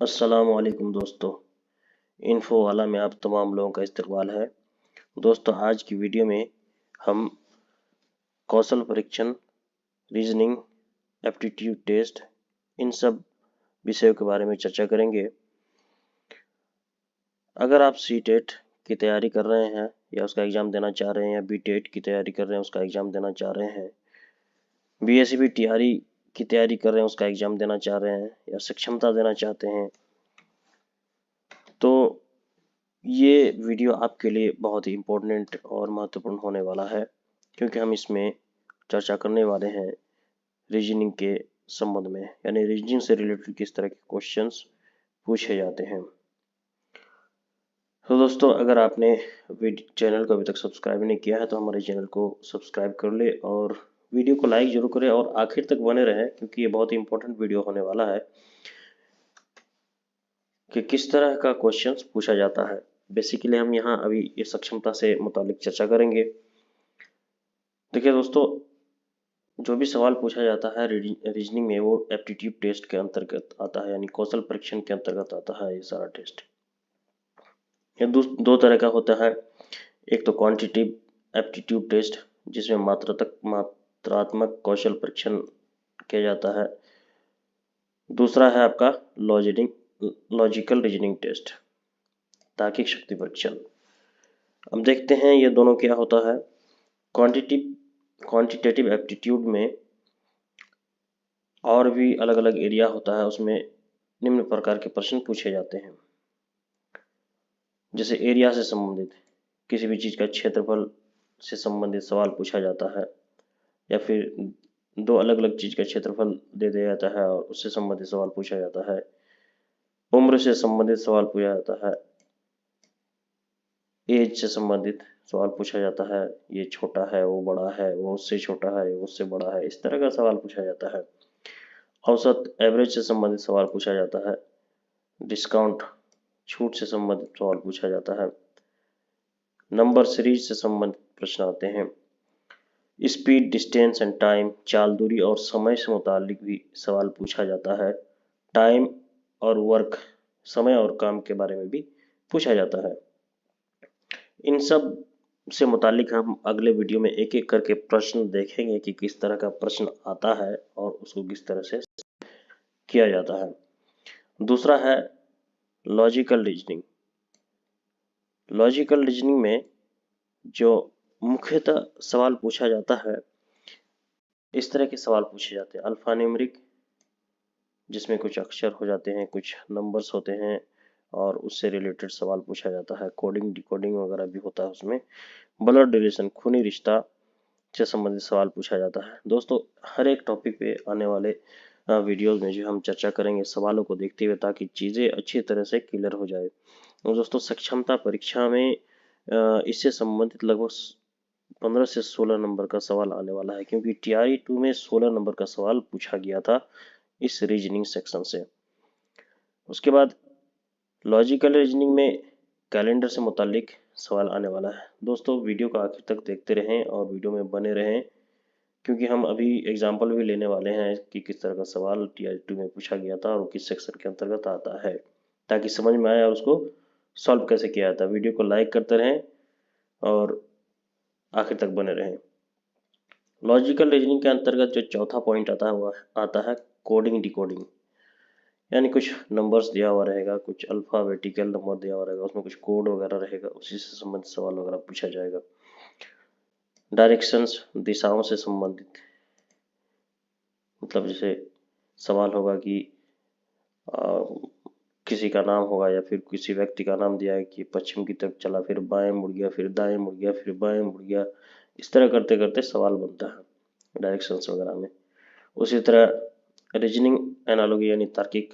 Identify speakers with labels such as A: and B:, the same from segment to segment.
A: अस्सलाम वालेकुम दोस्तों। इन्फो वाला में आप तमाम लोगों का इस्तकबाल है। दोस्तों, आज की वीडियो में हम कौशल परीक्षण, रीजनिंग, एप्टीट्यूड टेस्ट, इन सब विषयों के बारे में चर्चा करेंगे। अगर आप सी टेट की तैयारी कर रहे हैं या उसका एग्ज़ाम देना चाह रहे हैं, या बी टेट की तैयारी कर रहे हैं उसका एग्ज़ाम देना चाह रहे हैं, BSc टीआरई की तैयारी कर रहे हैं उसका एग्ज़ाम देना चाह रहे हैं, या सक्षमता देना चाहते हैं, तो ये वीडियो आपके लिए बहुत ही इम्पोर्टेंट और महत्वपूर्ण होने वाला है, क्योंकि हम इसमें चर्चा करने वाले हैं रीजनिंग के संबंध में, यानी रीजनिंग से रिलेटेड किस तरह के क्वेश्चंस पूछे जाते हैं। तो दोस्तों, अगर आपने चैनल को अभी तक सब्सक्राइब नहीं किया है तो हमारे चैनल को सब्सक्राइब कर ले और वीडियो को लाइक जरूर करें और आखिर तक बने रहें, क्योंकि ये बहुत ही इंपॉर्टेंट वीडियो होने वाला है कि किस तरह का क्वेश्चंस पूछा जाता है। बेसिकली हम यहाँ अभी ये सक्षमता से मुतालिक चर्चा करेंगे। देखिए दोस्तों, जो भी सवाल पूछा जाता है रीजनिंग में वो एप्टीट्यूड टेस्ट के अंतर्गत आता है, यानी कौशल परीक्षण के अंतर्गत आता है ये सारा टेस्ट। ये दो तरह का होता है। एक तो क्वांटिटेटिव एप्टीट्यूड टेस्ट, जिसमें मात्रात्मक कौशल परीक्षण किया जाता है। दूसरा है आपका लॉजिकल रीजनिंग टेस्ट, तार्किक शक्ति परीक्षण। अब देखते हैं ये दोनों क्या होता है। क्वांटिटेटिव एप्टीट्यूड में और भी अलग अलग एरिया होता है, उसमें निम्न प्रकार के प्रश्न पूछे जाते हैं। जैसे एरिया से संबंधित किसी भी चीज़ का क्षेत्रफल से संबंधित सवाल पूछा जाता है, या फिर दो अलग अलग चीज़ का क्षेत्रफल दे दिया जाता है और उससे संबंधित सवाल पूछा जाता है। उम्र से संबंधित सवाल पूछा जाता है, एज से संबंधित सवाल पूछा जाता है, ये छोटा है, वो बड़ा है, वो उससे छोटा है, वो उससे बड़ा है, इस तरह का सवाल पूछा जाता है। औसत एवरेज से संबंधित सवाल पूछा जाता है। डिस्काउंट छूट से संबंधित सवाल पूछा जाता है। नंबर सीरीज से संबंधित प्रश्न आते हैं। स्पीड, डिस्टेंस एंड टाइम, चाल, दूरी और समय से मुतालिक भी सवाल पूछा जाता है। टाइम और वर्क, समय और काम के बारे में भी पूछा जाता है। इन सब से मुतालिक हम अगले वीडियो में एक एक करके प्रश्न देखेंगे कि किस तरह का प्रश्न आता है और उसको किस तरह से किया जाता है। दूसरा है लॉजिकल रीजनिंग। लॉजिकल रीजनिंग में जो मुख्यतः सवाल पूछा जाता है, इस तरह के सवाल पूछे जाते हैं। अल्फा न्यूमेरिक, जिसमें कुछ अक्षर हो जाते हैं, कुछ नंबर्स होते हैं और उससे रिलेटेड सवाल पूछा जाता है। कोडिंग, डिकोडिंग वगैरह भी होता है उसमें। ब्लड रिलेशन, खूनी रिश्ता से संबंधित सवाल पूछा जाता है। दोस्तों, हर एक टॉपिक पे आने वाले वीडियोस में जो हम चर्चा करेंगे सवालों को देखते हुए, ताकि चीज़ें अच्छी तरह से क्लियर हो जाए। और दोस्तों, सक्षमता परीक्षा में इससे संबंधित लगभग 15 से 16 नंबर का सवाल आने वाला है, क्योंकि टीआरई 2 में 16 नंबर का सवाल पूछा गया था इस रीजनिंग सेक्शन से। उसके बाद लॉजिकल रीजनिंग में कैलेंडर से मुतालिक सवाल आने वाला है। दोस्तों, वीडियो को आखिर तक देखते रहें और वीडियो में बने रहें, क्योंकि हम अभी एग्जाम्पल भी लेने वाले हैं कि किस तरह का सवाल टीआरई 2 में पूछा गया था और किस सेक्शन के अंतर्गत आता है, ताकि समझ में आए और उसको सॉल्व कैसे किया जाता है। वीडियो को लाइक करते रहें और आखिर तक बने रहें। लॉजिकल रीजनिंग के अंतर्गत जो चौथा पॉइंट आता है वो आता है कोडिंग डिकोडिंग, यानी कुछ नंबर्स दिया हुआ रहेगा, कुछ अल्फ़ाबेटिकल नंबर दिया हुआ रहेगा, उसमें कुछ कोड वगैरह रहेगा, उसी से संबंधित सवाल वगैरह पूछा जाएगा। डायरेक्शंस, दिशाओं से संबंधित, मतलब जैसे सवाल होगा कि किसी का नाम होगा या फिर किसी व्यक्ति का नाम दिया है कि पश्चिम की तरफ चला, फिर बाएं मुड़ गया, फिर दाएं मुड़ गया, फिर बाएं मुड़ गया, इस तरह करते करते सवाल बनता है डायरेक्शंस वगैरह में। उसी तरह रीजनिंग एनालॉजी, यानी तार्किक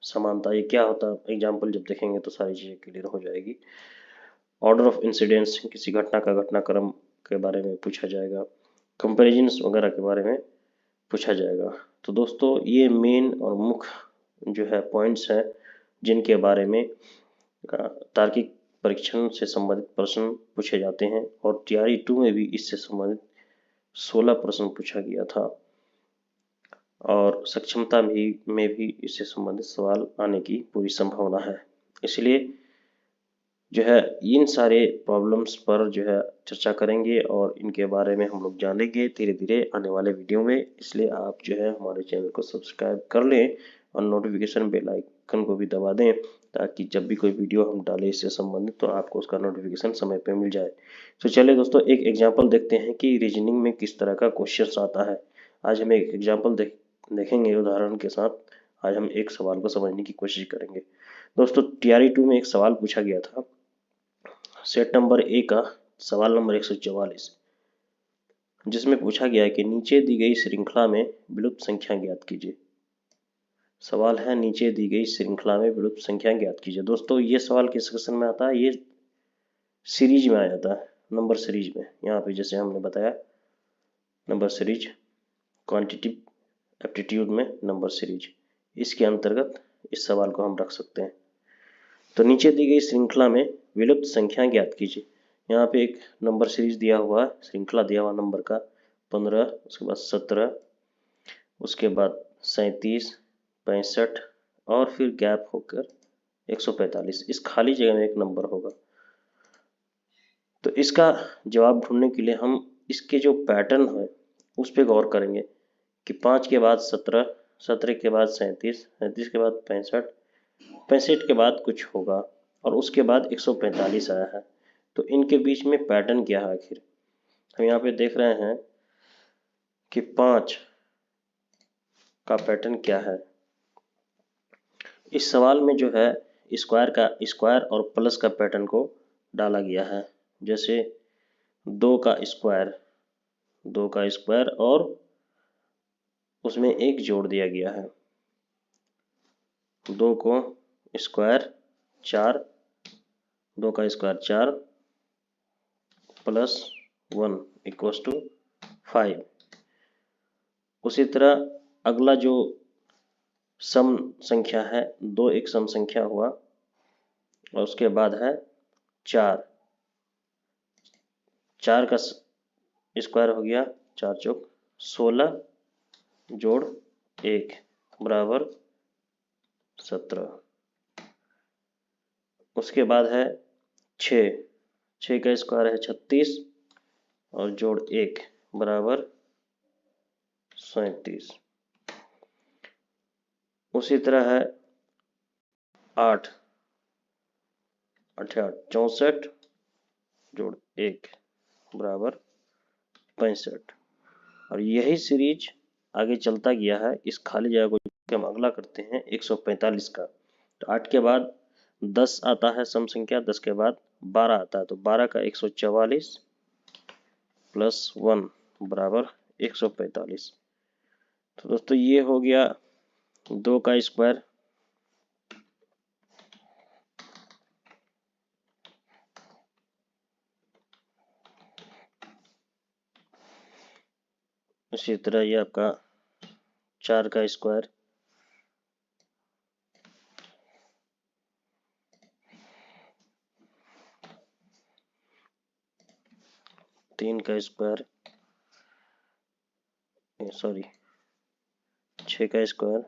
A: समानता, ये क्या होता है एग्जाम्पल जब देखेंगे तो सारी चीज़ें क्लियर हो जाएगी। ऑर्डर ऑफ इंसिडेंस, किसी घटना का घटनाक्रम के बारे में पूछा जाएगा। कंपेरिजन्स वगैरह के बारे में पूछा जाएगा। तो दोस्तों, ये मेन और मुख्य जो है पॉइंट्स हैं जिनके बारे में तार्किक परीक्षण से संबंधित प्रश्न पूछे जाते हैं, और टीआरई 2 में भी इससे संबंधित 16 प्रश्न पूछा गया था। और सक्षमता में भी इससे संबंधित सवाल आने की पूरी संभावना है। इसलिए जो है इन सारे प्रॉब्लम्स पर जो है चर्चा करेंगे और इनके बारे में हम लोग जानेंगे धीरे धीरे आने वाले वीडियो में। इसलिए आप जो है हमारे चैनल को सब्सक्राइब कर लें और नोटिफिकेशन बेल आइकन को भी दबा दें, ताकि जब भी कोई वीडियो हम डालें इससे संबंधित तो आपको उसका नोटिफिकेशन समय पे मिल जाए। तो चलिए दोस्तों, एक एग्जाम्पल देखते हैं कि रीजनिंग में किस तरह का क्वेश्चन आता है। आज हम एक एग्जाम्पल देखेंगे उदाहरण के साथ। आज हम एक सवाल को समझने की कोशिश करेंगे। दोस्तों, TRE 2 में एक सवाल पूछा गया था, सेट नंबर ए का सवाल नंबर 144, जिसमें पूछा गया है कि नीचे दी गई श्रृंखला में विलुप्त संख्या ज्ञात कीजिए। सवाल है नीचे दी गई श्रृंखला में विलुप्त संख्या ज्ञात कीजिए। दोस्तों, ये सवाल किस क्वेश्चन में आता है? ये सीरीज में आ जाता है, नंबर सीरीज में। यहाँ पे जैसे हमने बताया नंबर सीरीज, क्वांटिटिव एप्टीट्यूड में नंबर सीरीज, इसके अंतर्गत इस सवाल को हम रख सकते हैं। तो नीचे दी गई श्रृंखला में विलुप्त संख्या ज्ञात कीजिए। यहाँ पे एक नंबर सीरीज दिया हुआ है, श्रृंखला दिया हुआ नंबर का 15, उसके बाद 17, उसके बाद 37, 65 और फिर गैप होकर 145। इस खाली जगह में एक नंबर होगा। तो इसका जवाब ढूंढने के लिए हम इसके जो पैटर्न है उस पर गौर करेंगे कि 5 के बाद 17, 17 के बाद 37, 37 के बाद 65, 65 के बाद कुछ होगा और उसके बाद 145 आया है। तो इनके बीच में पैटर्न क्या है आखिर? हम यहाँ पे देख रहे हैं कि 5 का पैटर्न क्या है। इस सवाल में जो है स्क्वायर और प्लस का पैटर्न को डाला गया है। जैसे 2 का स्क्वायर और उसमें एक जोड़ दिया गया है। 2 को स्क्वायर 4, 2 का स्क्वायर 4 प्लस 1 इक्वल्स टू 5। उसी तरह अगला जो सम संख्या है, 2 एक सम संख्या हुआ और उसके बाद है 4 का स्क्वायर हो गया 4 चौक 16 जोड़ 1 बराबर 17। उसके बाद है 6 का स्क्वायर है 36 और जोड़ 1 बराबर 37। उसी तरह है 8 64 जोड़ 1 बराबर 65। और यही सीरीज आगे चलता गया है। इस खाली जगह को हम अगला करते हैं 145 का। तो 8 के बाद 10 आता है सम संख्या, 10 के बाद 12 आता है। तो 12 का 144 प्लस 1 बराबर 145। तो दोस्तों, ये हो गया 2 का स्क्वायर, इसी तरह ये आपका 4 का स्क्वायर, 3 का स्क्वायर, 6 का स्क्वायर,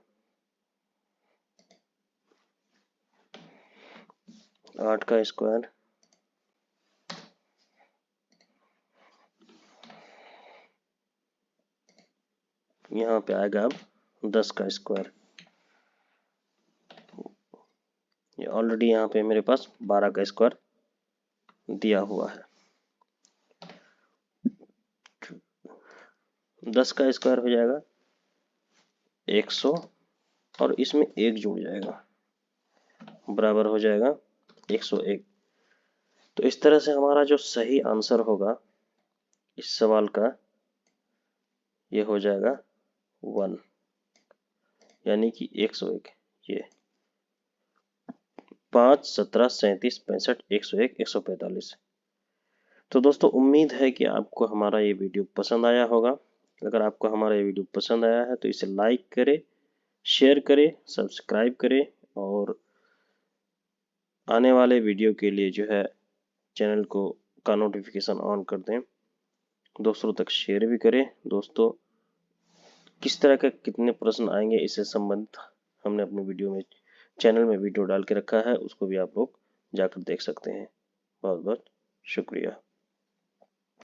A: 8 का स्क्वायर, यहाँ पे आएगा अब 10 का स्क्वायर। ये ऑलरेडी यहाँ पे मेरे पास 12 का स्क्वायर दिया हुआ है। 10 का स्क्वायर हो जाएगा 100 और इसमें 1 जुड़ जाएगा, बराबर हो जाएगा 101। तो इस तरह से हमारा जो सही आंसर होगा इस सवाल का, ये हो जाएगा 1, यानी कि 101। ये 5, 17, 37, 65, 101, 145। तो दोस्तों, उम्मीद है कि आपको हमारा ये वीडियो पसंद आया होगा। अगर आपको हमारा ये वीडियो पसंद आया है तो इसे लाइक करें, शेयर करें, सब्सक्राइब करें और आने वाले वीडियो के लिए जो है चैनल का नोटिफिकेशन ऑन कर दें। दोस्तों तक शेयर भी करें। दोस्तों किस तरह के कितने प्रश्न आएंगे इससे संबंधित हमने अपने वीडियो में चैनल में वीडियो डाल के रखा है, उसको भी आप लोग जाकर देख सकते हैं। बहुत बहुत शुक्रिया।